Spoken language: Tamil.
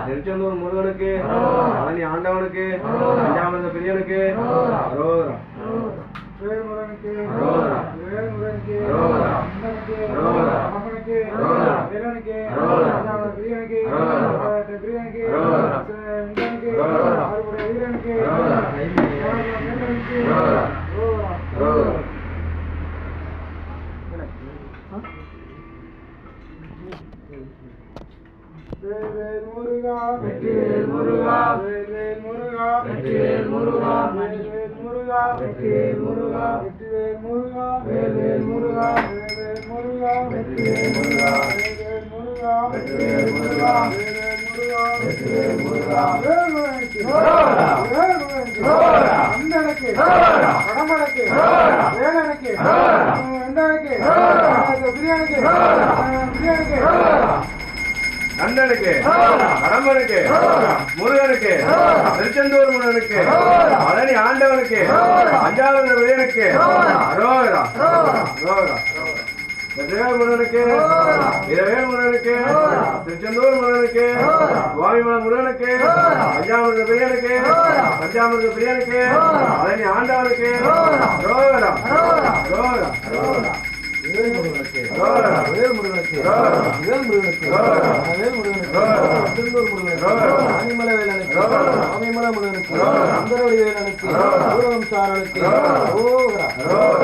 திருச்செந்தூர் முருகனுக்கு, பழனி ஆண்டவனுக்கு, பஞ்சாமிர்த பிரியனுக்கு அரோகரா. வேல்முருகனுக்கு, அரோகரா. வேல்முருகனுக்கு, அரோகரா. அந்தனுக்கு, அரோகரா. ராமனுக்கு, அரோகரா. வேலனுக்கு, அரோகரா. பஞ்சாமிர்த பிரியனுக்கு, அரோகரா. பிரியனுக்கு, அரோகரா. இந்தனுக்கு, அரோகரா. ஆறுபடை வீரனுக்கு, அரோகரா. வேலனுக்கு, அரோகரா. அரோகரா. அரோகரா. வேல்வேல் முருகா, வெற்றிவேல் முருகா, வேல்வேல் முருகா, வெற்றிவேல் முருகா, வேல்வேல் முருகா, வெற்றிவேல் முருகா, வெற்றிவேல் முருகா, வேல்வேல் முருகா, வேல்வேல் முருகா, வெற்றிவேல் முருகா, வேல்வேல் முருகா, வெற்றிவேல் முருகா, வேல்வேல் முருகா, வெற்றிவேல் முருகா, வேல்முருகனுக்கு, அரோகரா. வேல்முருகனுக்கு, அரோகரா. அந்தனுக்கு, அரோகரா. கடம்பனுக்கு, அரோகரா. வேலனுக்கு, அரோகரா. இந்தனுக்கு, அரோகரா. பிரியனுக்கு, அரோகரா. பிரியனுக்கு, கண்ணனுக்கு, கடம்பனுக்கு, முருகனுக்கு, திருச்செந்தூர் முருகனுக்கு, பழனி ஆண்டவனுக்கு, பஞ்சாமிர்த பிரியனுக்கு அரோகரா. அரோகரா. வெற்றிவேல் முருகனுக்கு, வீரவேல் முருகனுக்கு, திருச்செந்தூர் முருகனுக்கு, சுவாமிமலை முருகனுக்கு, பஞ்சாமிர்த பிரியனுக்கு, பஞ்சாமிர்த பிரியனுக்கு, பழனி ஆண்டவனுக்கு அரோகரா. அரோகரா. வேல்முருகனுக்கு, அரோகரா. வேல்முருகனுக்கு, அரோகரா. வேல்முருகனுக்கு, அரோகரா. வேல்முருகனுக்கு, அரோகரா. திருச்செந்தூர் முருகனுக்கு, அரோகரா. ஆனிமலை வேலனுக்கு, அரோகரா. சுவாமிமலை முருகனுக்கு, அரோகரா. சுந்தரவடி வேலனுக்கு, அரோகரா. சூரவம்சாரனுக்கு அரோகரா. அரோகரா. அரோகரா.